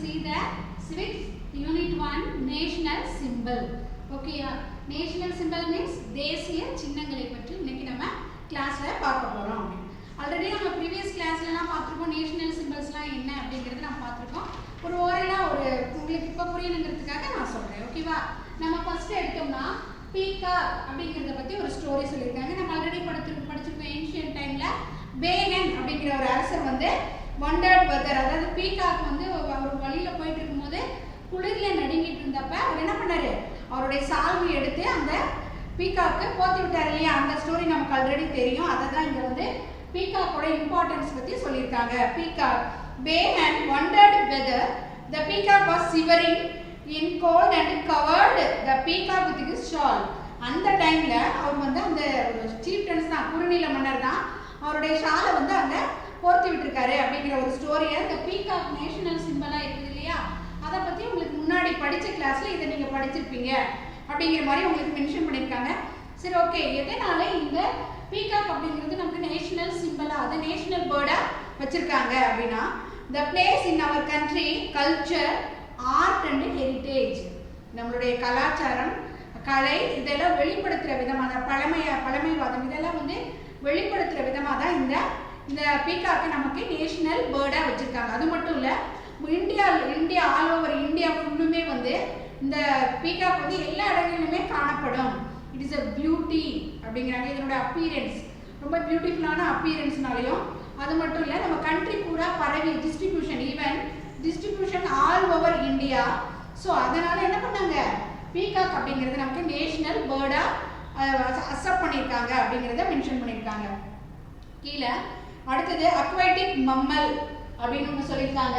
see the civics unit 1 national symbol. Okay, national symbol means தேசிய சின்னங்களை பற்றி இன்னைக்கு நம்ம கிளாஸ்ல பார்க்க போறோம். ஆல்ரெடி நம்ம previous கிளாஸ்லலாம் பார்த்திருக்கோம் நேஷனல் சிம்பல்ஸ்லாம் என்ன அப்படிங்கறது நம்ம பார்த்திருக்கோம். ஒரு ஓரலா ஒரு உங்களுக்கு இப்ப புரியணும்ங்கிறதுக்காக நான் சொல்றேன். ஓகேவா? நம்ம ஃபர்ஸ்ட் எடுத்தோம்னா பீகாக் அப்படிங்கறத பத்தி ஒரு ஸ்டோரி சொல்லிருக்காங்க. நம்ம ஆல்ரெடி படிச்சிருக்கோம் ஏன்ஷியன்ட் டைம்ல பேகன் அப்படிங்கிற ஒரு அரசர் வந்து வண்டர்ட் வெதர், அதாவது பீகாக் வந்து அவர் வழியில போயிட்டு இருக்கும்போது குளிர்ல நடுங்கிட்டு இருந்தப்ப அவர் என்ன பண்ணாரு, அவருடைய சால்வை எடுத்து அந்த பீகாக்கு போத்தி விட்டாரு இல்லையா? அந்த ஸ்டோரி நமக்கு ஆல்ரெடி தெரியும். அதை தான் இங்க வந்து பீகாக்கோட இம்பார்ட்டன்ஸ் பத்தி சொல்லியிருக்காங்க. Peacock Bacon wondered whether the peacock was shivering in cold and covered the peacock with his shawl. அந்த டைம்ல அவர் வந்து அந்த சீஃப்டன்ஸ் தான், குறுநில மன்னர் தான், அவருடைய ஷாலை வந்து அங்க போர்த்தி விட்டுருக்காரு அப்படிங்கிற ஒரு ஸ்டோரியை இந்த பீகாக் நேஷனல் சிம்பலா இருக்குது இல்லையா? அதை பத்தி உங்களுக்கு முன்னாடி படிச்ச கிளாஸ்ல இதை நீங்க படிச்சிருப்பீங்க அப்படிங்கிற மாதிரி உங்களுக்கு மென்ஷன் பண்ணியிருக்காங்க. சரி, ஓகே. எதனால இந்த பீகாக் அப்படிங்கிறது நமக்கு நேஷனல் சிம்பலா, அது நேஷனல் பேர்டா வச்சிருக்காங்க அப்படின்னா, the place in our country culture art and heritage, நம்மளுடைய கலாச்சாரம் கலை இதெல்லாம் வெளிப்படுத்துற விதமான பழமைவாதம் இதெல்லாம் வந்து வெளிப்படுத்துற விதமா தான் இந்த பீகாக்கு நமக்கு நேஷனல் பேர்டா வச்சிருக்காங்க. அது மட்டும் இல்ல, இந்தியா ஆல் ஓவர் இந்தியா ஃபுல்லுமே வந்து இந்த பீகாக் வந்து எல்லா இடங்களிலுமே காணப்படும். இட் இஸ் a பியூட்டி அப்படிங்கிறாங்க. இதனோட அப்பியரன்ஸ் ரொம்ப பியூட்டிஃபுல்லான அப்பியரன்ஸ்னாலையும், அது மட்டும் இல்லை நம்ம கண்ட்ரி பூரா பரவி distribution all over India. So அதனால என்ன பண்ணாங்க, பீகாக் அப்படிங்கிறது நமக்கு நேஷனல் பேர்டா அக்செப்ட் பண்ணியிருக்காங்க அப்படிங்கிறத மென்ஷன் பண்ணியிருக்காங்க. கீழே அடுத்தது அக்வாட்டிக் மம்மல் அப்படின்னு ஒன்று சொல்லியிருக்காங்க.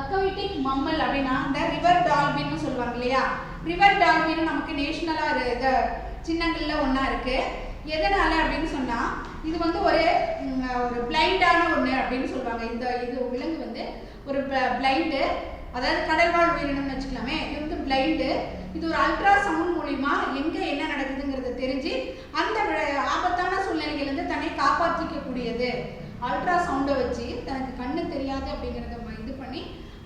அக்வாட்டிக் மம்மல் அப்படின்னா இந்த ரிவர் டால்பின்னு சொல்லுவாங்க இல்லையா? ரிவர் டால்பின் நமக்கு நேஷனலா சின்னங்கள்ல ஒன்னா இருக்கு. எதனால அப்படின்னு சொன்னா, இது வந்து ஒரு பிளைண்டான ஒண்ணு அப்படின்னு சொல்லுவாங்க. இது விலங்கு வந்து ஒரு பிளைண்டு, அதாவது கடல்வாழ் உயிரினம்னு வச்சுக்கலாமே. இது வந்து பிளைண்டு. இது ஒரு அல்ட்ரா சவுண்ட் மூலியமா எங்க என்ன நடக்குதுங்கிறத தெரிஞ்சு அந்த ஆபத்தான சூழ்நிலைகள் வந்து தன்னை காப்பாற்றிக்க கூடியது. அல்ட்ரா சவுண்டை வச்சு தனக்கு கண்ணு தெரியாது அப்படிங்கிறத இது பண்ணி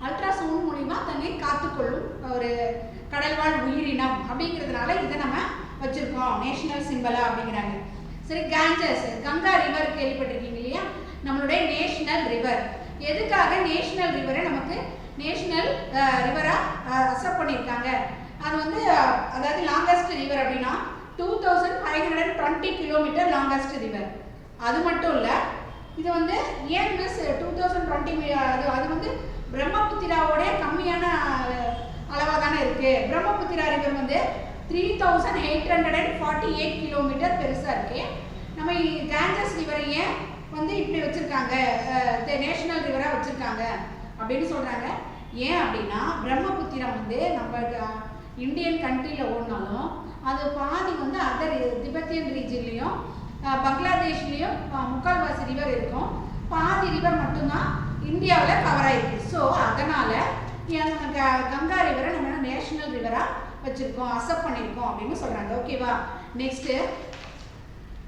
அல்ட்ரா சவுண்ட் மூலியமா தன்னை காத்துக்கொள்ளும் ஒரு கடல்வாழ் உயிரினம் அப்படிங்கிறதுனால இதை நம்ம வச்சிருக்கோம் நேஷனல் சிம்பலா அப்படிங்கிறாங்க. சரி, காஞ்சஸ், கங்கா ரிவர் கேள்விப்பட்டிருக்கீங்க இல்லையா? நம்மளுடைய நேஷனல் ரிவர். எதுக்காக நேஷனல் ரிவரை நமக்கு நேஷனல் ரிவரா அக்செப்ட் பண்ணியிருக்காங்க? அது வந்து அதாவது லாங்கஸ்ட் ரிவர் அப்படின்னா 2520 கிலோமீட்டர் லாங்கஸ்ட் ரிவர். அது மட்டும் இல்லை, இது வந்து ஏன் மிஸ் 2020 அது வந்து பிரம்மபுத்திராவோட கம்மியான அளவாக தானே இருக்கு. பிரம்மபுத்திரா ரிவர் வந்து 3848 கிலோமீட்டர் பெருசா இருக்கு. நம்ம காஞ்சஸ் ரிவர் ஏன் வந்து இப்படி வச்சிருக்காங்க, நேஷனல் ரிவரா வச்சிருக்காங்க அப்படின்னு சொல்றாங்க. ஏன் அப்படின்னா, பிரம்மபுத்திரம் வந்து நம்ம இந்தியன் கண்ட்ரியில ஓடினாலும் அது பாதி வந்து அதர் திபெத்தியன் ரீஜன்லயும் பங்களாதேஷ்லயும் முக்கால்வாசி ரிவர் இருக்கும். பாதி ரிவர் மட்டும்தான் இந்தியாவில் கவர் ஆயிருக்கு. ஸோ அதனால கங்கா ரிவரை நம்ம நேஷனல் ரிவரா வச்சிருக்கோம், அக்செப்ட் பண்ணியிருக்கோம் அப்படின்னு சொல்றாங்க. ஓகேவா? நெக்ஸ்ட்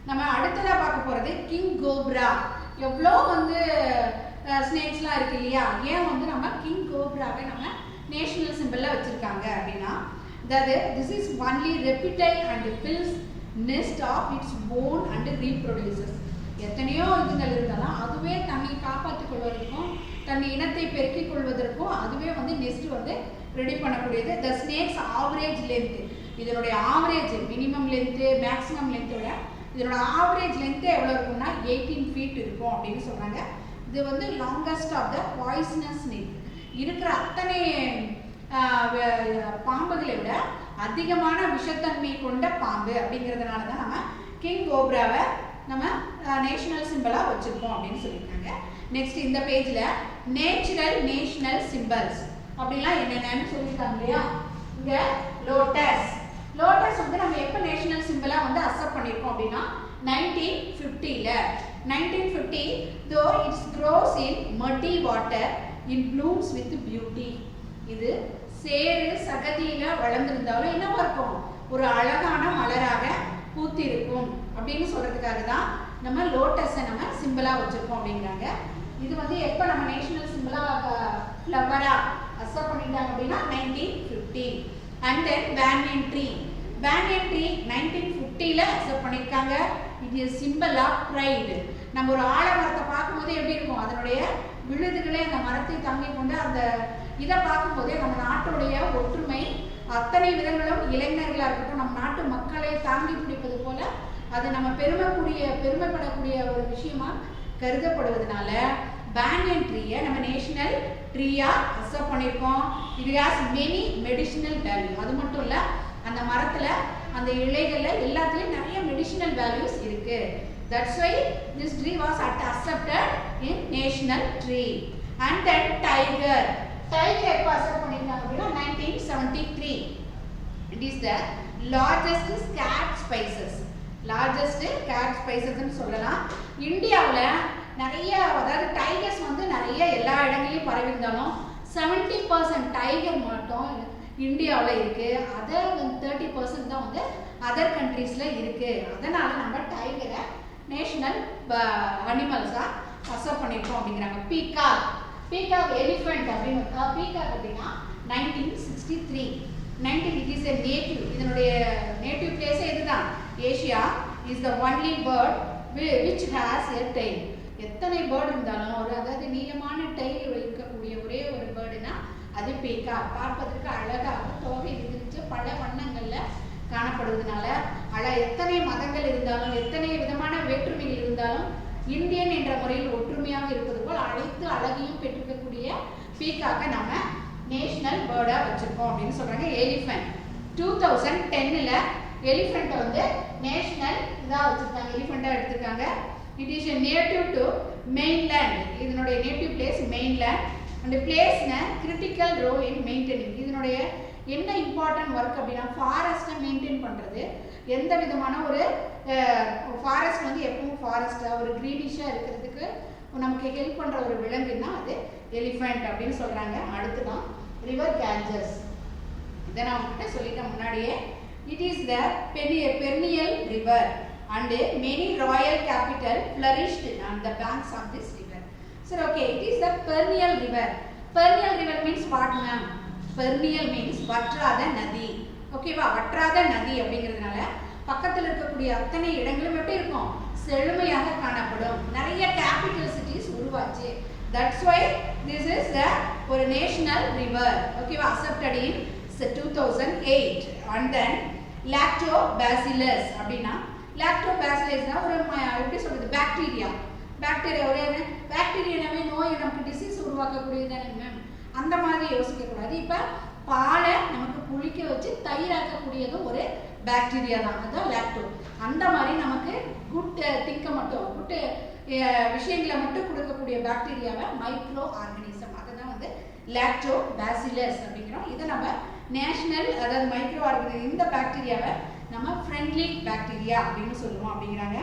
நம்ம அடுத்ததா பார்க்க போறது கிங் கோப்ரா. எவ்வளோ வந்து ஸ்னேக்ஸ்லாம் இருக்கு இல்லையா? ஏன் வந்து நம்ம கிங் கோப்ராவை நம்ம நேஷனல் சிம்பிள்ல வச்சிருக்காங்க அப்படின்னா, அதாவது this is only reptile and builds nest of its own and reproduces. எத்தனையோ இதுகள் இருந்தாலும் அதுவே தன்னை காப்பாற்றிக் கொள்வதற்கும் தன் இனத்தை பெருக்கிக் கொள்வதற்கும் அதுவே வந்து நெஸ்ட் வந்து ரெடி பண்ணக்கூடியது. த ஸ்னேக்ஸ் ஆவரேஜ் லென்த், இதனுடைய ஆவரேஜ் மினிமம் லென்த்து மேக்ஸிமம் லென்த்தோட இதனோட ஆவரேஜ் லென்த்து எவ்வளோ இருக்கும்னா 18 feet இருக்கும் அப்படின்னு சொல்கிறாங்க. இது வந்து longest of the poisonous snake. இருக்கிற அத்தனை பாம்புகளை விட அதிகமான விஷத்தன்மை கொண்ட பாம்பு அப்படிங்கிறதுனால தான் நம்ம கிங் கோப்ராவை நம்ம நேஷனல் சிம்பலா வச்சிருக்கோம் அப்படின்னு சொல்லியிருக்காங்க. நெக்ஸ்ட் இந்த பேஜ்ல நேஷனல் சிம்பல்ஸ் அப்படிலாம் என்னென்னு சொல்லியிருக்காங்க இல்லையா? இங்க லோட்டஸ் வந்து நம்ம எப்போ நேஷனல் சிம்பலா வந்து அக்செப்ட் பண்ணியிருக்கோம் அப்படின்னா 1950 though it grows in muddy water it blooms with beauty. இது சேறு சகதியில வளர்ந்திருந்தாலும் என்னவா இருக்கும், ஒரு அழகான மலராக பூத்தி இருக்கும் அப்படின்னு சொல்றதுக்காக தான் நம்ம லோட்டஸை நம்ம சிம்பிளா வச்சிருக்கோம் அப்படிங்கிறாங்க. இது வந்து எப்போ நம்ம நேஷனல் சிம்பிளா ஃப்ளவரா அக்செப்ட் பண்ணியிருந்தாங்க அப்படின்னா 1950. And then banyan tree. Banyan tree 1950ல அக்செப்ட் பண்ணியிருக்காங்க. It is symbol of pride. நம்ம ஒரு ஆலமரத்தை பார்க்கும்போது எப்படி இருக்கும், அதனுடைய விழுதுகளே அந்த மரத்தை தாங்கி கொண்டு அந்த இதை பார்க்கும்போதே நம்ம நாட்டுடைய ஒற்றுமை அத்தனை விதங்களும் இளைஞர்களாக இருக்கட்டும் நம்ம நாட்டு மக்களை தாங்கி பிடிப்பது போல அது நம்ம பெருமைப்படக்கூடிய ஒரு விஷயமா கருதப்படுவதனால பேனியன் ட்ரீயை நம்ம நேஷனல் ட்ரீயா அக்செப்ட் பண்ணியிருக்கோம். It has many medicinal value. அது மட்டும் இல்லை, அந்த மரத்தில் அந்த இலைகளில் எல்லாத்துலேயும் நிறைய மெடிசினல் வேல்யூஸ் இருக்கு. That's why this tree was accepted in national tree. And then tiger. Tiger எப்போ accept பண்ணிருக்காங்க அப்படின்னா 1973. It is the largest cat species. Largest cat species ன்னு சொல்லலாம். இந்தியாவில் நிறைய அதாவது டைகர்ஸ் வந்து நிறைய எல்லா இடங்களையும் பரவி இருந்தாலும் 70% டைகர் மட்டும் இந்தியாவில் இருக்கு. அதர் 30% தான் வந்து அதர் கண்ட்ரீஸில் இருக்கு. அதனால நம்ம டைகரை நேஷனல் அனிமல்ஸாக அக்செப்ட் பண்ணியிருக்கோம் அப்படிங்கிறாங்க. பீகாக் எலிஃபென்ட் அப்படின்னு பீகாக் அப்படின்னா 1963. It is a native. இதனுடைய நேட்டிவ் பிளேஸே இதுதான். Asia is the only bird which has a tail. எத்தனை பேர்டு இருந்தாலும் ஒரு அதாவது நீளமான டெய்ல் இருக்கக்கூடிய ஒரே ஒரு பேர்டுனா அது பீகாக். பார்ப்பதற்கு அழகாக தோகை விரித்து பல வண்ணங்களில் காணப்படுவதனால எத்தனை மதங்கள் இருந்தாலும் எத்தனை விதமான வேற்றுமைகள் இருந்தாலும் இந்தியன் என்ற முறையில் ஒற்றுமையாக இருப்பது போல் அனைத்து அழகையும் பெற்றிருக்கக்கூடிய பீகாக்கை நம்ம நேஷனல் பேர்டாக வச்சுருக்கோம் அப்படின்னு சொல்கிறாங்க. எலிஃபென்ட் 2010ல் எலிஃபெண்ட்டை வந்து நேஷனல் இதாக வச்சுருக்காங்க, எலிஃபெண்ட்டாக எடுத்திருக்காங்க. It is a native to mainland. இதனுடைய native place mainland and plays critical role in maintaining. இதனுடைய என்ன இம்பார்ட்டன்ட் ஒர்க் அப்படின்னா ஃபாரஸ்ட்டை மெயின்டைன் பண்ணுறது. எந்த விதமான ஒரு ஃபாரஸ்ட் வந்து எப்பவும் ஃபாரஸ்ட்டாக ஒரு க்ரீனிஷாக இருக்கிறதுக்கு நமக்கு ஹெல்ப் பண்ணுற ஒரு விலங்குன்னா அது எலிஃபெண்ட் அப்படின்னு சொல்கிறாங்க. அடுத்து தான் ரிவர் கேஞ்சஸ். இதை நான் உங்ககிட்ட சொல்லிட்டேன் முன்னாடியே. It is the perineal river and many royal capital flourished on the banks of this river. So okay, it is the perennial river. Perennial river means what ma'am? Perennial means வற்றாத நதி. ஓகேவா? வற்றாத நதி அப்படிங்கிறதுனால பக்கத்தில் இருக்கக்கூடிய அத்தனை இடங்களும் எப்படி இருக்கும், செழுமையாக காணப்படும். நிறைய கேபிட்டல் சிட்டிஸ் உருவாச்சு. That's why this is the ஒரு நேஷனல் ரிவர். ஓகேவா? accepted in 2008. And then lactobacillus அப்படின்னா லாக்டோபாசிலஸ்னா ஒரு எப்படி சொல்றது பாக்டீரியா ஒரு பாக்டீரியாவே நோய் நமக்கு டிசீஸ் உருவாக்கக்கூடியது தானே மேம். அந்த மாதிரி யோசிக்கக்கூடாது. இப்போ பாலை நமக்கு புளிக்க வச்சு தயிராக்கக்கூடியதும் ஒரு பாக்டீரியா தான், அதுதான் லாக்டோ. அந்த மாதிரி நமக்கு குட் திங்கை மட்டும் குட் விஷயங்களை மட்டும் கொடுக்கக்கூடிய பாக்டீரியாவை மைக்ரோ ஆர்கானிசம், அதை தான் வந்து லாக்டோபாசிலஸ் அப்படிங்கிறோம். இதை நம்ம நேஷனல் அதாவது மைக்ரோ ஆர்கானிசம் இந்த பாக்டீரியாவை நம்ம ஃப்ரெண்ட்லி பாக்டீரியா அப்படின்னு சொல்லுவோம் அப்படிங்கிறாங்க.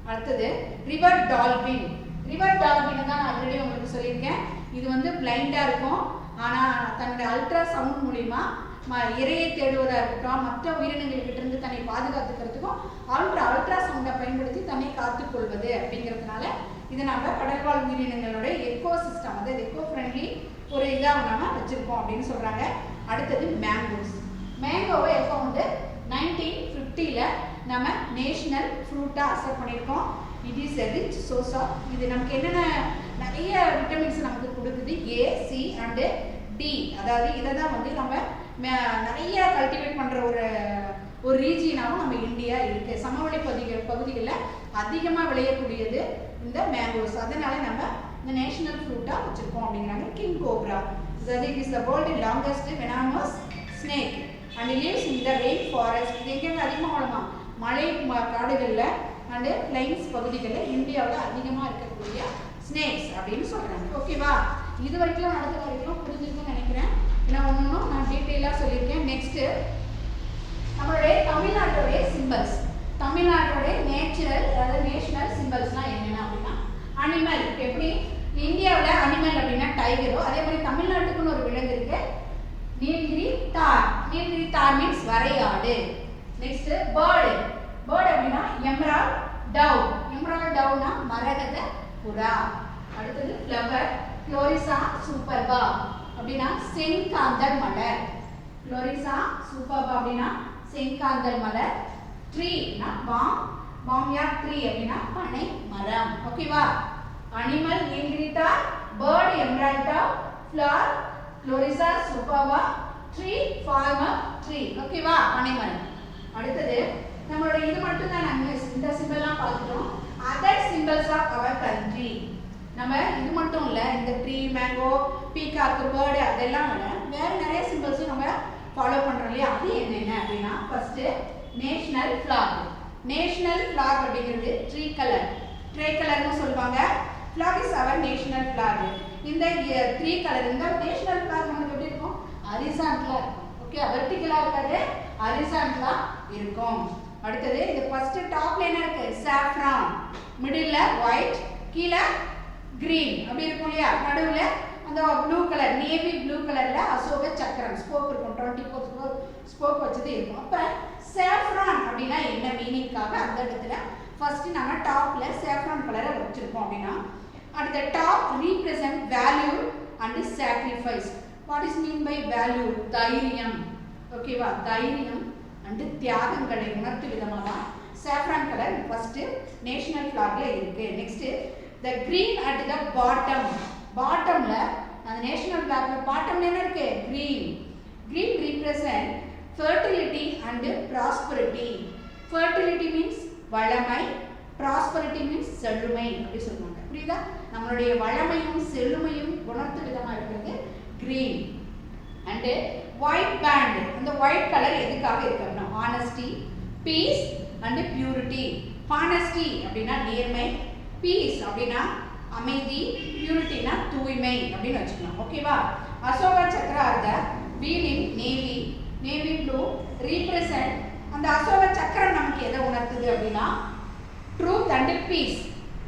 அடுத்தது ரிவர் டால்பின். ரிவர் டால்பின் தான் நான் ஆல்ரெடி உங்களுக்கு சொல்லியிருக்கேன். இது வந்து பிளைண்டாக இருக்கும். ஆனால் தன்னுடைய அல்ட்ரா சவுண்ட் மூலிமா இரையை தேடுவதாக இருக்கட்டும், மற்ற உயிரினங்கள்கிட்ட இருந்து தன்னை பாதுகாத்துக்கிறதுக்கும் அல்ட்ரா சவுண்டை பயன்படுத்தி தன்னை காத்துக்கொள்வது அப்படிங்கிறதுனால இதை நம்ம கடல்வாழ் உயிரினங்களோட எக்கோ சிஸ்டம் அதாவது எக்கோ ஃப்ரெண்ட்லி ஒரு இதாக நம்ம வச்சுருக்கோம் அப்படின்னு சொல்கிறாங்க. அடுத்தது மேங்கோஸ். மேங்கோவை எப்போ வந்து 1950ல் நம்ம நேஷனல் ஃப்ரூட்டாக அக்செப்ட் பண்ணியிருக்கோம். It is a rich source of இது நமக்கு என்னென்ன நிறைய விட்டமின்ஸ் நமக்கு கொடுக்குது, A, C அண்டு D. அதாவது இதை தான் வந்து நம்ம நிறைய கல்டிவேட் பண்ணுற ஒரு ரீஜியனாகவும் நம்ம இந்தியா இருக்குது. சமவெளி பகுதிகளில் அதிகமாக விளையக்கூடியது இந்த மேங்கோஸ். அதனால நம்ம இந்த நேஷனல் ஃப்ரூட்டாக வச்சுருக்கோம் அப்படிங்கிறாங்க. கிங் கோப்ரா அதாவது it is the world longest venomous snake and lives in the rain forest. இது எங்கே அதிகமாக வளமா மலை காடுகளில் அண்டு பிளைன்ஸ் பகுதிகளில் இந்தியாவில் அதிகமாக இருக்கக்கூடிய ஸ்னேக்ஸ் அப்படின்னு சொல்கிறாங்க. ஓகேவா? இது வரைக்கும் நடந்த வரைக்கும் புரிஞ்சிருக்குன்னு நினைக்கிறேன். ஏன்னா ஒன்றும் நான் டீட்டெயிலாக சொல்லியிருக்கேன். நெக்ஸ்ட்டு நம்மளுடைய தமிழ்நாட்டோடைய சிம்பிள்ஸ். தமிழ்நாட்டோடைய நேச்சுரல் அதாவது நேஷனல் சிம்பிள்ஸ்லாம் என்னென்ன அப்படின்னா அனிமல். எப்படி இந்தியாவில் அனிமல் அப்படின்னா டைகரோ அதே மாதிரி தமிழ்நாட்டுக்குன்னு ஒரு விலங்கு இருக்கு, Nilgiri tahr. Nilgiri tahr means வரையாடு. Next bird. பேர்டு அப்படின்னா எமரால்ட் டவ். எமரால்ட் டவ்னா மரகத புறா. அடுத்தது ஃப்ளவர் குளோரிசா சூப்பர்பா அப்படின்னா செங்காந்தல் மலர். குளோரிசா சூப்பர்பா அப்படின்னா செங்காந்தல் மலர். ட்ரீனா பாம்யார்ட் ட்ரீ அப்படின்னா பனை மரம். ஓகேவா? அனிமல் நீல்கிரிட்டா, பேர்ட் எம்ரால்டா, ஃப்ளவர் குளோரிசா சூப்பர்பா, ட்ரீ ஃபார்மர் ட்ரீ. ஓகேவா? பனை மரம். அடுத்தது நம்மளோட இது மட்டும் தான் நாங்க இந்த சிம்பிள்லாம் பார்த்துட்டோம். Other symbols of our country. நம்ம இது மட்டும் இல்லை, இந்த ட்ரீ, மேங்கோ, பீகாக், பேர்டு அதெல்லாம் விட வேறு நிறைய சிம்பிள்ஸும் நம்ம ஃபாலோ பண்ணுறோம் இல்லையா? அது என்னென்ன அப்படின்னா first national flag. National flag அப்படிங்கிறது ட்ரீ கலர்னு சொல்லுவாங்க. Flag is our national flag. இந்த ட்ரீ கலர், இந்த நேஷ்னல் ஃப்ளாக் நமக்கு எப்படி இருக்கும்? ஹரிசாண்டலாக இருக்கும். ஓகே, வெர்டிகலாக இருக்காது, ஹரிசாண்டலாக இருக்கும். அடுத்தது இது ஃபர்ஸ்ட் டாப்ல என்ன இருக்கு? சாஃப்ரான், மிடில்ல ஒயிட், கீழே கிரீன் அப்படி இருக்கும் இல்லையா? நடுவில் அந்த ப்ளூ கலர், நேவி ப்ளூ கலர்ல அசோக சக்கரம் ஸ்போக் இருக்கும், 24 ஸ்போக் வச்சது இருக்கும். அப்போ சாஃப்ரான் அப்படின்னா என்ன மீனிங்காக அந்த இடத்துல ஃபர்ஸ்ட் நம்ம டாப்ல சாஃப்ரான் கலரை வச்சிருக்கோம் அப்படின்னா, at the top represent value and sacrifice. What is mean by value? தைரியம். ஓகேவா? தைரியம் அண்ட் தியாகங்களை உணர்த்து விதமாக தான் சாஃப்ரான் கலர் ஃபர்ஸ்ட் நேஷனல் ஃபிளாக்ல இருக்கு. Next the green at the பாட்டம்ல அந்த நேஷனல் ஃபிளாக்ல பாட்டம்ல என்ன இருக்கு? green represent fertility and prosperity. fertility means வளமை, prosperity means செழுமை அப்படி சொல்லுவாங்க. புரியுதா? நம்மளுடைய வளமையும் செழுமையும் உணர்த்து விதமாக இருக்கிறது green. and white band, அந்த white கலர் எதுக்காக இருக்கு அப்படின்னா honesty, peace and purity. honesty அப்படின்னா நேர்மை, peace அப்படின்னா அமைதி, purityனா தூய்மை அப்படின்னு வச்சுக்கலாம். ஓகேவா? அசோக சக்கரா இருந்த wheel in navy blue represent, அந்த அசோக சக்கரம் நமக்கு எதை உணர்த்துது அப்படின்னா truth and peace,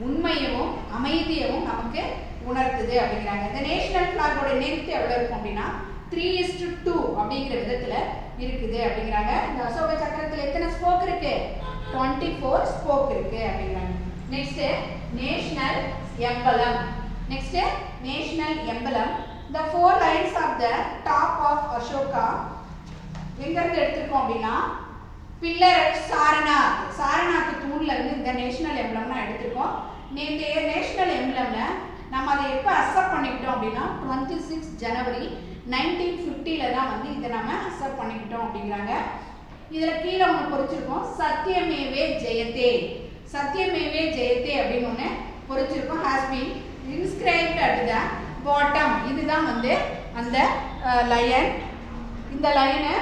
உண்மையவும் அமைதியவும் நமக்கு உணர்த்துது அப்படிங்கிறாங்க. இந்த நேஷனல் ஃபிளாகோட லென்த் எவ்வளவு இருக்கும் அப்படின்னா 3:2 அப்படிங்கிற விதத்துல இருக்குது அப்படிங்கிறாங்க. இந்த அசோக சக்கரத்துல எத்தனை ஸ்போக் இருக்கு? 24 ஸ்போக் இருக்கு அப்படிங்கிறாங்க. Next national emblem. Next national emblem, the 4 lines of the top of Ashoka எங்க இருந்து எடுத்துக்கோம் அப்படின்னா பில்லர் அட் சாரநாத் தூண்ல இருந்து இந்த நேஷனல் எம்பலம்னா எடுத்துக்கோம். இந்த நேஷனல் எம்பலம்ல நம்ம அதை எப்போ அக்செப்ட் பண்ணிக்கிட்டோம் அப்படின்னா 26 ஜனவரி 1950 தான் வந்து இதை நம்ம அக்செப்ட் பண்ணிக்கிட்டோம் அப்படிங்கிறாங்க. இதில் கீழே ஒன்று பொறிச்சிருக்கோம், சத்தியமேவே ஜெயத்தே அப்படின்னு ஒன்று பொறிச்சிருக்கோம். Has been inscribed at the bottom. இதுதான் வந்து அந்த லயன். இந்த லயனை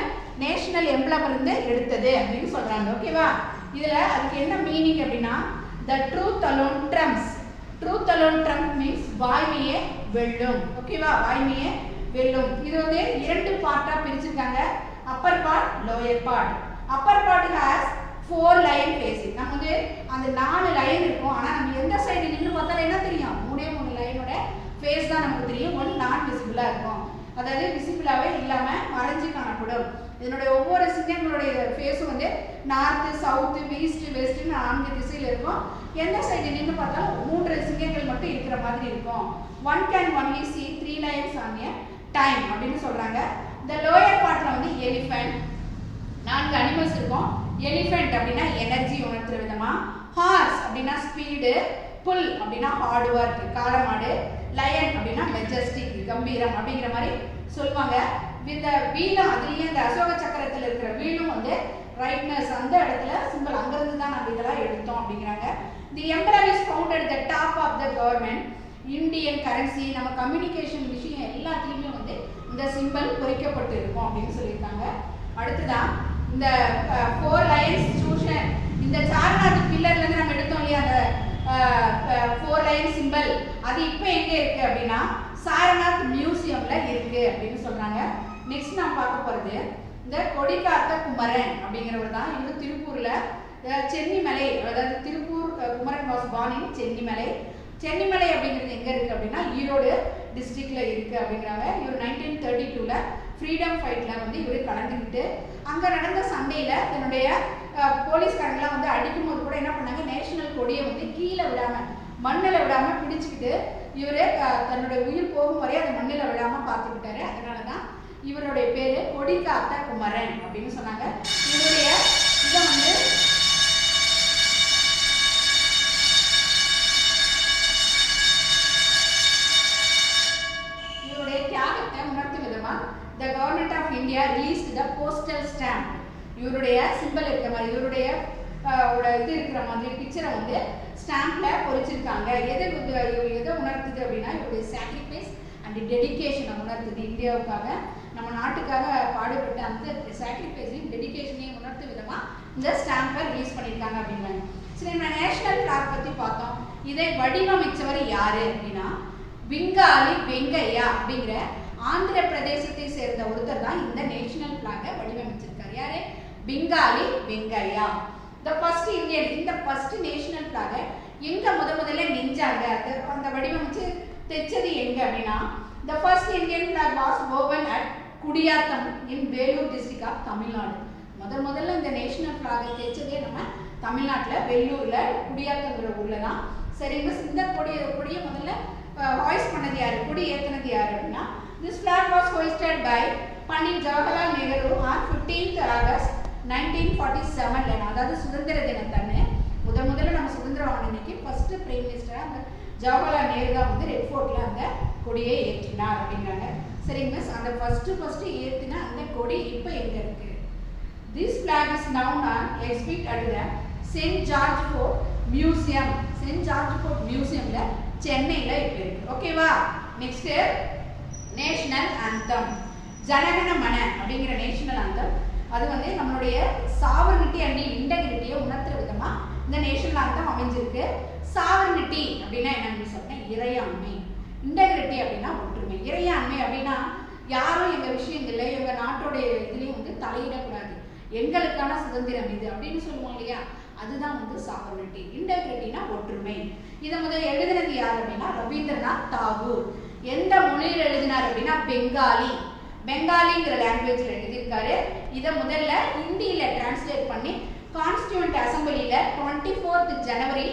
நேஷனல் எம்பளம் இருந்து எடுத்தது அப்படின்னு சொல்கிறாங்க. ஓகேவா? இதில் அதுக்கு என்ன மீனிங் அப்படின்னா the truth alone trumps. Truth alone trump means வாய்மையே வெல்லும். ஓகேவா? வாய்மையே வெல்லும். இது வந்து 2 பார்ட்டாக பிரிச்சிருக்காங்க, upper part, lower part. Upper part has 4 line facing. நம்ம வந்து அந்த 4 லைன் இருக்கும், ஆனால் நம்ம எந்த சைடு நின்று பார்த்தாலும் என்ன தெரியும்? 3 லைனோட ஃபேஸ் தான் நமக்கு தெரியும். ஒன்று நான் விசிபிளாக இருக்கும், அதாவது விசிபிளாகவே இல்லாமல் மறைஞ்சு காணப்படும். இதனுடைய ஒவ்வொரு சிங்கங்களுடைய ஃபேஸும் வந்து நார்த்து, சவுத்து, ஈஸ்ட், வெஸ்ட்னு 4 திசையில் இருக்கும். எந்த சைடு நின்று பார்த்தாலும் 3 சிங்கங்கள் மட்டும் இருக்கிற மாதிரி இருக்கும். One can only see 3 lines on a time அப்படின்னு சொல்கிறாங்க. இந்த லோயர் பார்ட்டில் வந்து எலிஃபென்ட், 4 அனிமல்ஸ் இருக்கும். எலிஃபென்ட் அப்படின்னா எனர்ஜி உணர்த்துற விதமா, ஹார்ஸ் அப்படின்னா ஸ்பீடு, புல் அப்படின்னா ஹார்ட் ஒர்க் காளமாடு, லயன் அப்படின்னா மெஜஸ்டிக் கம்பீரம் அப்படிங்கிற மாதிரி சொல்லுவாங்க. இந்த வீலும் அதுலேயே இந்த அசோக சக்கரத்தில் இருக்கிற வீலும் வந்து ரைட்னஸ் அந்த இடத்துல சிம்பிள் அங்கிருந்து தான் நம்ம இதெல்லாம் எடுத்தோம் அப்படிங்கிறாங்க. The emperor is found at the top of the government. Indian currency, நம்ம கம்யூனிகேஷன் விஷயம் எல்லாத்துலேயுமே வந்து இந்த சிம்பிள் பொறிக்கப்பட்டு இருக்கும் அப்படின்னு சொல்லியிருக்காங்க. அடுத்துதான் இந்த 4 லைன்ஸ் சூஷன். இந்த சாரநாத் பில்லர்லேருந்து நம்ம எடுத்தோம் இல்லையா அந்த 4 லைன் சிம்பிள், அது இப்போ எங்கே இருக்குது அப்படின்னா சாரநாத் மியூசியமில் இருக்குது அப்படின்னு சொல்கிறாங்க. நெக்ஸ்ட் நான் பார்க்க போகிறது இந்த கொடிக்காத்த குமரன் அப்படிங்கிறவர் தான். இவர் திருப்பூரில் சென்னிமலை, அதாவது Tiruppur Kumaran was born in Chennimalai. Chennimalai அப்படிங்கிறது எங்கே இருக்குது அப்படின்னா ஈரோடு டிஸ்ட்ரிக்டில் இருக்குது அப்படிங்கிறாங்க. இவர் 1932 ஃப்ரீடம் ஃபைட்டில் வந்து இவர் கலந்துக்கிட்டு அங்கே நடந்த சண்டையில் தன்னுடைய போலீஸ்காரங்களாம் வந்து அடிக்கும்போது கூட என்ன பண்ணாங்க, நேஷனல் கொடியை வந்து கீழே விடாமல் மண்ணில் விடாமல் பிடிச்சிக்கிட்டு இவர் தன்னுடைய உயிர் போகும் வரையே அந்த மண்ணில் விடாமல் படம் பார்த்துக்கிட்டாரு. அதனால தான் இவருடைய பேரு கொடி காத்த குமரன் அப்படின்னு சொன்னாங்க. இவருடைய இதை வந்து இவருடைய தியாகத்தை உணர்த்தும் விதமா the government of India released the postal stamp. இவருடைய சிம்பிள் இருக்கிற மாதிரி இவருடைய இது இருக்கிற மாதிரி பிக்சரை வந்து ஸ்டாம்ப்ல பொறிச்சிருக்காங்க. எதை உணர்த்துது அப்படின்னா இவருடைய சாக்ரிஃபைஸ் அண்ட் டெடிகேஷனை உணர்த்துது. இந்தியாவுக்காக நம்ம நாட்டுக்காக பாடுபட்ட அந்த சாக்ரிஃபைஸையும் டெடிகேஷனையும் உணர்த்து விதமா இந்த ஸ்டாம்பை ரிலீஸ் பண்ணியிருக்காங்க அப்படின்னாங்க. சரி, நம்ம நேஷனல் ஃபிளாக் பத்தி பார்த்தோம். இதை வடிவமைச்சவர் யாரு அப்படின்னா பிங்காலி வெங்கையா அப்படிங்கிற ஆந்திர பிரதேசத்தை சேர்ந்த ஒருத்தர் தான் இந்த நேஷனல் ஃபிளாகை வடிவமைச்சிருக்காரு. யாரு? Pingali Venkaiah. the first Indian இந்த ஃபர்ஸ்ட் நேஷனல் ஃபிளாகை எங்க முதல்ல நெஞ்சாங்க அந்த வடிவமைச்சு தைச்சது எங்க அப்படின்னா the first Indian flag was woven at Gudiyatham in Vellore district of Tamil Nadu. முதல்ல இந்த நேஷனல் ஃபிளாகை தைச்சதே நம்ம தமிழ்நாட்டில் வெள்ளூர்ல குடியாத்தங்கிற ஊர்ல தான். சரி, இந்த கொடியை முதல்ல ஹாய்ஸ்ட் பண்ணது யாரு, கொடி ஏற்றினது யாரு அப்படின்னா this flag was hoisted by Pandit Jawaharlal Nehru on 15th August 1947. அதாவது சுதந்திர தினத்தன்று முதல்ல நம்ம சுதந்திரம் வாங்கினதுக்கு ஃபர்ஸ்ட் பிரைம் மினிஸ்டரா ஜவஹர்லால் நேரு தான் வந்து ரெட் ஃபோர்ட்ல அந்த கொடியை ஏற்றினார் அப்படிங்கிறாங்க. சரி மிஸ், அந்த ஃபர்ஸ்ட் ஏற்றின அந்த கொடி இப்போ எங்க இருக்கு? This flag is now on exhibit at the St. George Fort Museum. St. George Fort Museumல சென்னையில இப்போ இருக்கு. ஓகேவா? நெக்ஸ்ட் நேஷனல் ஆந்தம் ஜனகண மன அப்படிங்கிற நேஷனல் ஆந்தம். அது வந்து நம்மளுடைய சாவர்னிட்டி அண்ட் இன்டெகிரிட்டியை உணர்த்துற விதமா இந்த நேஷனல் ஆந்தம் அமைஞ்சிருக்கு. சாவர்னிட்டி அப்படின்னா என்னன்னு சொல்றேன், இறையாண்மை. இன்டெகிரிட்டி அப்படின்னா ஒற்றுமை. இறையாண்மை அப்படின்னா யாரும் எங்க விஷயங்கள்ல எங்க நாட்டோடைய இதுலயும் வந்து தலையிடக்கூடாது, எங்களுக்கான சுதந்திரம் இது அப்படின்னு சொல்லுவோம் இல்லையா, அதுதான் வந்து சாவர்னிட்டி. இன்டெகிரிட்டினா ஒற்றுமை. இதை முதல்ல எழுதினது யார் அப்படின்னா ரவீந்திரநாத் தாகூர். எந்த மொழியில் எழுதினார் அப்படின்னா பெங்காலிங்கிற லாங்குவேஜில் எழுதியிருக்காரு. இதை முதல்ல ஹிந்தியில டிரான்ஸ்லேட் பண்ணி கான்ஸ்டியூண்ட் அசம்பிளியில 24th January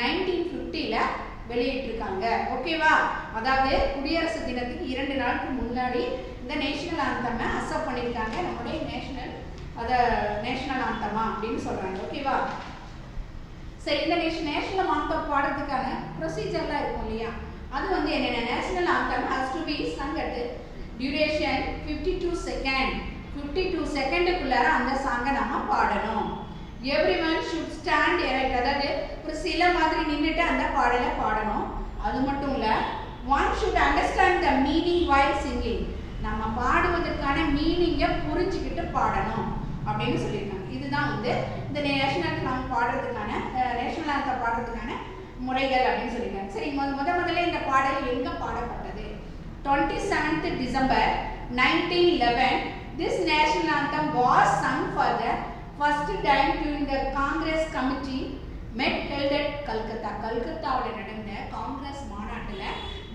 1950ல வெளியிட்டிருக்காங்க. ஓகேவா? அதாவது குடியரசு தினத்துக்கு 2 நாளுக்கு முன்னாடி இந்த நேஷனல் ஆந்தமை அக்செப்ட் பண்ணியிருக்காங்க. நம்முடைய நேஷனல் ஆந்தமா அப்படின்னு சொல்றாங்க. ஓகேவா? சரி, இந்த நேஷனல் ஆந்தம் பாடுறதுக்கான ப்ரொசீஜர்லாம் இருக்கும் இல்லையா, அது வந்து என்னென்ன? National anthem has to be sung at duration 52 second. 52 செகண்டுக்குள்ளார அந்த சாங்கை நம்ம பாடணும். எவ்ரிவன் ஷுட் ஸ்டாண்ட் எரைட், அதாவது ஒரு சில மாதிரி நின்றுட்டு அந்த பாடலை பாடணும். அது மட்டும் இல்லை, one should understand the meaning while singing. நம்ம பாடுவதற்கான மீனிங்கை புரிஞ்சுக்கிட்டு பாடணும் அப்படின்னு சொல்லியிருக்காங்க. இதுதான் வந்து இந்த நேஷனல் சாங் பாடுறதுக்கான நேஷனல் ஆந்தம் பாடுறதுக்கான முறைகள் அப்படின்னு சொல்லியிருக்காங்க. சரி, முதல்ல இந்த பாடல் எங்க பாடப்பட்டது? 27th December 1911. This national anthem was sung for the first time during the Congress committee met held at Calcutta. கல்கத்தாவில் நடந்த காங்கிரஸ் மாநாட்டில்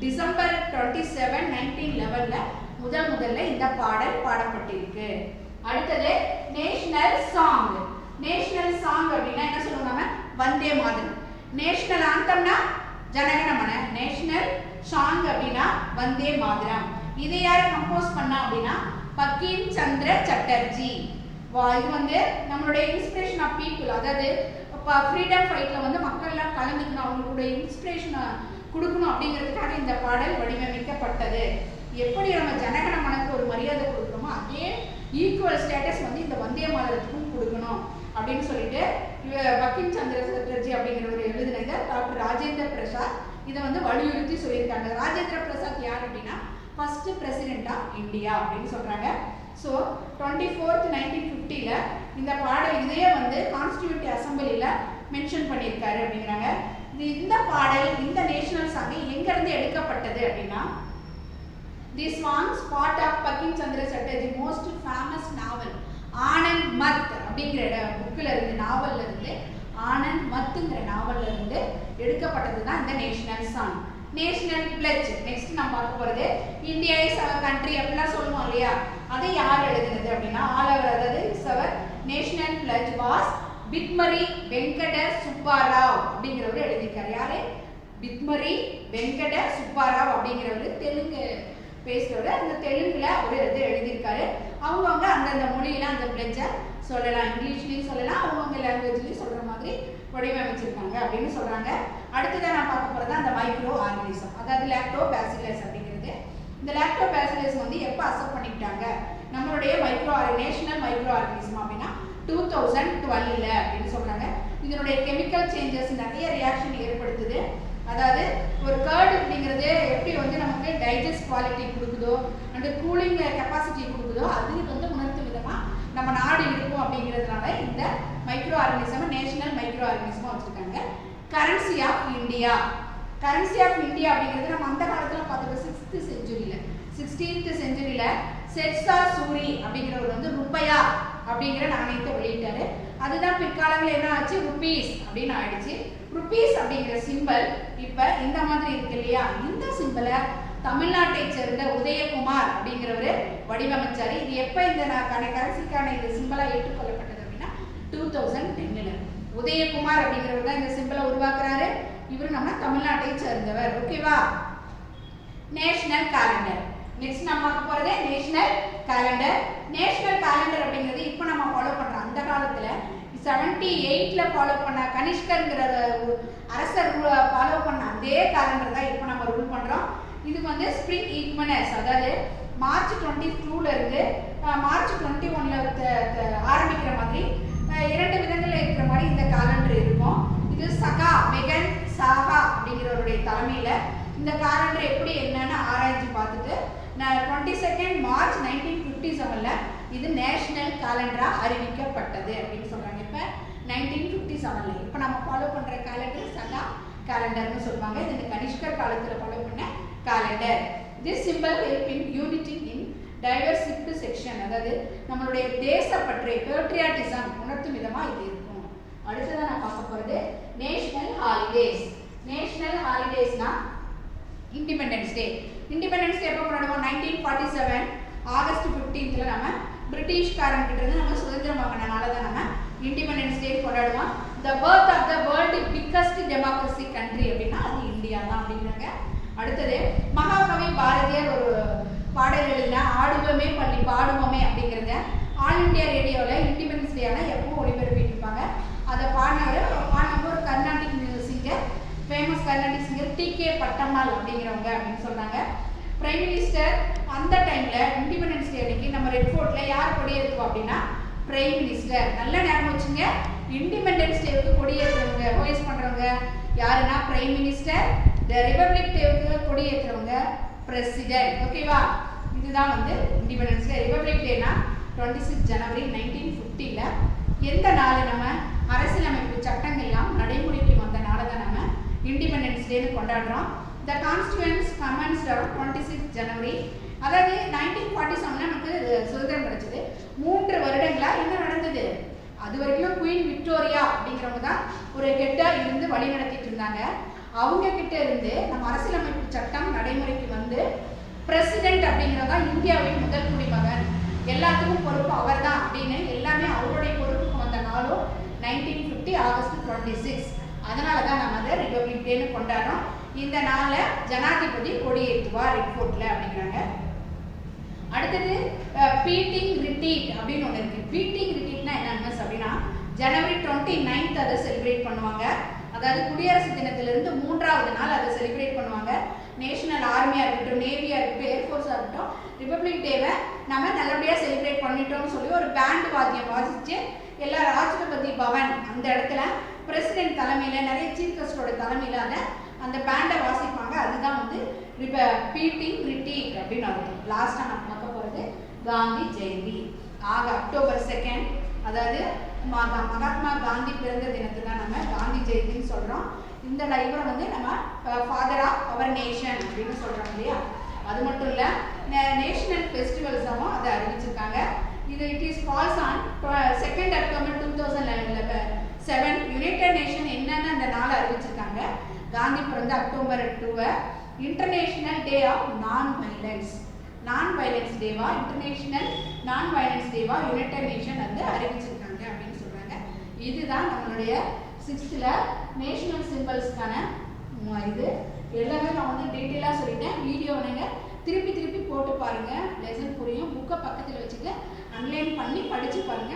டிசம்பர் 27, 1911ல முதல்ல இந்த பாடல் பாடப்பட்டிருக்கு. அடுத்தது நேஷனல் சாங். நேஷனல் சாங் அப்படின்னா என்ன சொல்லுவோம் நம்ம? வந்தே மாதரம். நேஷனல் ஆந்தம்னா ஜனகணமன. நேஷனல் சாங் அப்படின்னா வந்தே மாதரம். இதை யார் கம்போஸ் பண்ணா அப்படின்னா பங்கிம் சந்திர சட்டர்ஜி. இது வந்து நம்மளுடைய இன்ஸ்பிரேஷன் ஆஃப் பீப்புள், அதாவது ஃப்ரீடம் ஃபைட்ல வந்து மக்கள்லாம் கலந்துக்கணும், அவங்களுடைய இன்ஸ்பிரேஷனை கொடுக்கணும் அப்படிங்கிறதுக்காக இந்த பாடல் வடிவமைக்கப்பட்டது. எப்படி நம்ம ஜனகணமனுக்கு ஒரு மரியாதை கொடுக்குறோமோ அதே ஈக்குவல் ஸ்டேட்டஸ் வந்து இந்த வந்தே மாதரத்துக்கும் கொடுக்கணும் அப்படின்னு சொல்லிட்டு பங்கிம் சந்திர சட்டர்ஜி அப்படிங்கிறவர் எழுதினதை டாக்டர் ராஜேந்திர பிரசாத் இதை வந்து வலியுறுத்தி சொல்லியிருக்காங்க. ராஜேந்திர பிரசாத் யார் அப்படின்னா ஃபர்ஸ்ட் பிரசிடென்ட் ஆஃப் இந்தியா அப்படின்னு சொல்றாங்க. ஸோ 24th 1950ல இந்த பாடல் இதையே வந்து கான்ஸ்டியூண்ட் அசம்பிளியில மென்ஷன் பண்ணியிருக்காரு அப்படிங்கிறாங்க. இந்த பாடல் இந்த நேஷனல் சாங் எங்கிருந்து எடுக்கப்பட்டது அப்படின்னா this was part of Bankim Chandra Chatterjee most famous novel Anand Math அப்படிங்கிற புக்கில் இருந்து, நாவல்ல இருந்து, ஆனந்த் மத்துங்கிற நாவல்ல இருந்து எடுக்கப்பட்டது தான் இந்த national song. National fledged next நம்ம பார்க்க போறது இந்தியா இஸ் அவர் கண்ட்ரி அப்படிலாம் சொல்லுவோம் இல்லையா, அதை யார் எழுதினது அப்படின்னா அதாவது அவர் national pledge was Pydimarri Venkata Subbarao அப்படிங்கிறவர் எழுதியிருக்காரு. யாரு? பித்மரி வெங்கட சுப்பாராவ் அப்படிங்கிறவர் பேசுகிறவர் அந்த தெலுங்குல ஒரு இது எழுதியிருக்காரு. அவங்கவுங்க அந்தந்த மொழியில அந்த பிளட்ஜை சொல்லலாம், இங்கிலீஷ்லையும் சொல்லலாம், அவங்கவுங்க லாங்குவேஜ்லையும் சொல்கிற மாதிரி வடிவமைச்சிருக்காங்க அப்படின்னு சொல்கிறாங்க. அடுத்ததான் நான் பார்க்க போகிறது அந்த மைக்ரோ ஆர்கனிசம், அதாவது லாக்டோபாசிலஸ் அப்படிங்கிறது. இந்த லாக்டோபாசிலஸ் வந்து எப்போ அக்செப்ட் பண்ணிக்கிட்டாங்க நம்மளுடைய நேஷனல் மைக்ரோ ஆர்கனிசம் அப்படின்னா 2012 அப்படின்னு சொல்கிறாங்க. இதனுடைய கெமிக்கல் சேஞ்சஸ் நிறைய ரியாக்ஷன் ஏற்படுத்துது. அதாவது ஒரு கர்டு அப்படிங்கிறது எப்படி வந்து நமக்கு டைஜஸ்ட் குவாலிட்டி கொடுக்குதோ அண்ட் கூலிங் கெப்பாசிட்டி கொடுக்குதோ அது வந்து உணர்த்தும் விதமாக நம்ம நாடு இருக்கும் அப்படிங்கிறதுனால இந்த மைக்ரோ ஆர்கனிசம் நேஷனல் மைக்ரோ ஆர்கனிசமாக வச்சுருக்காங்க. கரன்சி ஆஃப் இந்தியா அப்படிங்கிறது நம்ம அந்த காலத்தில் பார்த்துருக்கோம் 16th செஞ்சுரியில் செட்ஸா சூரி அப்படிங்கிறவர் வந்து ருப்பையா அப்படிங்கிற நாணயத்தை வெளியிட்டாரு. அதுதான் பிற்காலங்கள் என்ன ஆச்சு, ருபீஸ் அப்படின்னு ஆயிடுச்சு. ருபீஸ் அப்படிங்கிற சிம்பிள் இப்போ இந்த மாதிரி இருக்கு இல்லையா, இந்த சிம்பிளை தமிழ்நாட்டை சேர்ந்த உதயகுமார் அப்படிங்கிறவர் வடிவமைச்சாரு. இது எப்போ இந்த கரன்சிக்கான இந்த சிம்பிளாக ஏற்றுக்கொள்ளப்பட்டது அப்படின்னா 2010. உதயகுமார் அப்படிங்கிறவர் தான் இந்த சிம்பிளை உருவாக்குறாரு. இவர் நம்ம தமிழ்நாட்டை சேர்ந்தவர். ஓகேவா? National calendar. நெக்ஸ்ட் நம்ம பார்க்க போகிறது நேஷனல் கேலண்டர். நேஷனல் கேலண்டர் அப்படிங்கிறது இப்போ நம்ம ஃபாலோ பண்ணுறோம். அந்த காலத்தில் 78ல் ஃபாலோ பண்ண கனிஷ்கருங்கிற அரசர் ஃபாலோ பண்ண அதே கேலண்டர் தான் இப்போ நம்ம ரூல் பண்ணுறோம். இது வந்து ஸ்ப்ரிங் ஈக்வனஸ், அதாவது மார்ச் 22ல இருந்து மார்ச் 21ல் ஆரம்பிக்கிற மாதிரி 2 விதங்களில் இருக்கிற மாதிரி இந்த கேலண்டர் இருக்கும். இது சகா மெகன் சாகா அப்படிங்கிறவருடைய தலைமையில் இந்த கேலண்டர் எப்படி என்னன்னு ஆராய்ச்சி பார்த்துட்டு 22 மார்ச் 1957ல் இது நேஷனல் கேலண்டராக அறிவிக்கப்பட்டது அப்படின்னு சொல்கிறாங்க. இப்போ 1957ல் இப்போ நம்ம ஃபாலோ பண்ணுற கேலண்டர் சகா கேலண்டர்னு சொல்லுவாங்க. இது இந்த கனிஷ்கர் காலத்தில் ஃபாலோ பண்ண calendar. This simple help in unity in diversity section, அதாவது நம்மளுடைய தேசப்பற்று பேட்ரியாட்டிசம் உணர்த்தும் விதமாக இது இருக்கும். அடுத்ததான் நான் பார்க்க போகிறது நேஷனல் ஹாலிடேஸ். நேஷனல் ஹாலிடேஸ்னா இண்டிபெண்டன்ஸ் டே. இண்டிபெண்டன்ஸ் டே எப்போ கொண்டாடுவோம்? 1947 ஆகஸ்ட் 15th நம்ம பிரிட்டிஷ்காரங்கிட்ட இருந்து நம்ம சுதந்திரம் வாங்கினால தான் நம்ம இண்டிபெண்டன்ஸ் டே கொண்டாடுவோம். The birth of the world biggest democracy country அப்படின்னா அது இந்தியா தான் அப்படிங்கிறாங்க. அடுத்தது மகாகவி பாரதியார் ஒரு பாடல் எழுதினா ஆடுவோமே பள்ளி பாடுவோமே அப்படிங்கிறத ஆல் இண்டியா ரேடியோவில் இண்டிபெண்டன்ஸ் டேனா எப்பவும் ஒளிபரப்பிட்டு இருப்பாங்க. அதை பாடினவர் ஒரு Carnatic singer, famous Carnatic singer DK. Pattammal அப்படிங்கிறவங்க அப்படின்னு சொல்கிறாங்க. பிரைம் மினிஸ்டர் அந்த டைமில் இண்டிபெண்டன்ஸ் டே அன்னைக்கு நம்ம ரெட் ஃபோர்ட்டில் யார் கொடியேற்றுவோம் அப்படின்னா பிரைம் மினிஸ்டர். நல்ல ஞாபகம் வச்சுங்க, இண்டிபெண்டன்ஸ் டேவுக்கு கொடியேற்றுறவங்க ஹோஸ்ட் பண்ணுறவங்க யாருன்னா பிரைம் மினிஸ்டர். ரிபப்ளிக் டேவுக்கு கொடியேற்றுறவங்க பிரசிடென்ட். ஓகேவா? இதுதான் வந்து இண்டிபெண்டன்ஸ் டே. ரிபப்ளிக் டேனா 26 ஜனவரி 1950ல் எந்த நாள் நம்ம அரசியலமைப்பு சட்டங்கள்லாம் நடைமுறைக்கு வந்த நாளை தான் நம்ம இண்டிபெண்டன்ஸ் டேன்னு கொண்டாடுறோம். த கான்ஸ்டியூன்ஸ் கமென்ஸ்ட் ஆன் 26 ஜனவரி. அதாவது 1947 நமக்கு சுதந்திரம் கிடைச்சது. 3 வருடங்களாக என்ன நடந்தது? அது வரைக்கும் குயின் விக்டோரியா அப்படிங்கிறவங்க தான் ஒரு ஹெட்டாக இருந்து வழி நடத்திட்டு இருந்தாங்க. அவங்க கிட்ட இருந்து நம்ம அரசியலமைப்பு சட்டம் நடைமுறைக்கு வந்து பிரசிடென்ட் அப்படிங்கிறதா இந்தியாவின் முதல் குடிமகன், எல்லாத்துக்கும் பொறுப்பு அவர் தான் அப்படின்னு எல்லாமே அவருடைய பொறுப்புக்கு வந்த நாளும் 1950 ஆகஸ்ட் 26. அதனால தான் நம்ம அதை ரிபப்ளிக் டேன்னு கொண்டாடுறோம். இந்த நாளில் ஜனாதிபதி கொடியேற்றுவார் ரெட் ஃபோர்ட்டில் அப்படிங்கிறாங்க. அடுத்தது பீட்டிங் ரிட்ரீட் அப்படின்னு ஒன்று இருக்குது. பீட்டிங் ரிட்ரீட்னா என்ன அப்படின்னா ஜனவரி 29 அதை செலிப்ரேட் பண்ணுவாங்க. அதாவது குடியரசு தினத்திலிருந்து 3வது நாள் அதை செலிப்ரேட் பண்ணுவாங்க. நேஷனல் ஆர்மியாக இருக்கட்டும், நேவியாக இருக்கட்டும், ஏர்ஃபோர்ஸாக இருக்கட்டும், ரிபப்ளிக் டேவை நம்ம நல்லபடியாக செலிப்ரேட் பண்ணிட்டோம்னு சொல்லி ஒரு பேண்ட் வாத்தியம் வாசித்து எல்லா ராஷ்டிரபதி பவன் அந்த இடத்துல பிரசிடென்ட் தலைமையில் நிறைய சீஃப் கெஸ்டோட தலைமையில் அந்த பேண்டை வாசிப்பாங்க. அதுதான் வந்து பீட்டிங் ரிட்ரீட் அப்படின்னு அர்த்தம். லாஸ்ட்டாக நம்ம பார்க்க போகிறது காந்தி ஜெயந்தி. அக்டோபர் 2, அதாவது மகாத்மா காந்தி பிறந்த தினத்தை தான் நம்ம காந்தி ஜெயந்தின்னு சொல்கிறோம். இந்த இவரை வந்து நம்ம ஃபாதர் ஆஃப் அவர் நேஷன் அப்படின்னு சொல்கிறோம் இல்லையா? அது மட்டும் இல்லை, நேஷனல் ஃபெஸ்டிவல்ஸாகவும் அதை அறிவிச்சிருக்காங்க. இது it is falls on 2 October 2007. United Nation என்னென்ன அந்த நாளை அறிவிச்சிருக்காங்க. காந்தி பிறந்த October 2 international day of non violence டேவா, இன்டர்நேஷனல் நான் வயலன்ஸ் டேவா யுனைடெட் நேஷன் வந்து அறிவிச்சிருக்காங்க அப்படின்னு சொல்கிறாங்க. இதுதான் நம்மளுடைய 6th நேஷனல் சிம்பிள்ஸ்க்கான இது எல்லாமே நான் வந்து டீட்டெயிலாக சொல்லிட்டேன். வீடியோ நீங்கள் திருப்பி திருப்பி போட்டு பாருங்க, லெசன் புரியும். புக்கை பக்கத்தில் வச்சுட்டு அன்லைன் பண்ணி படிச்சு பாருங்க.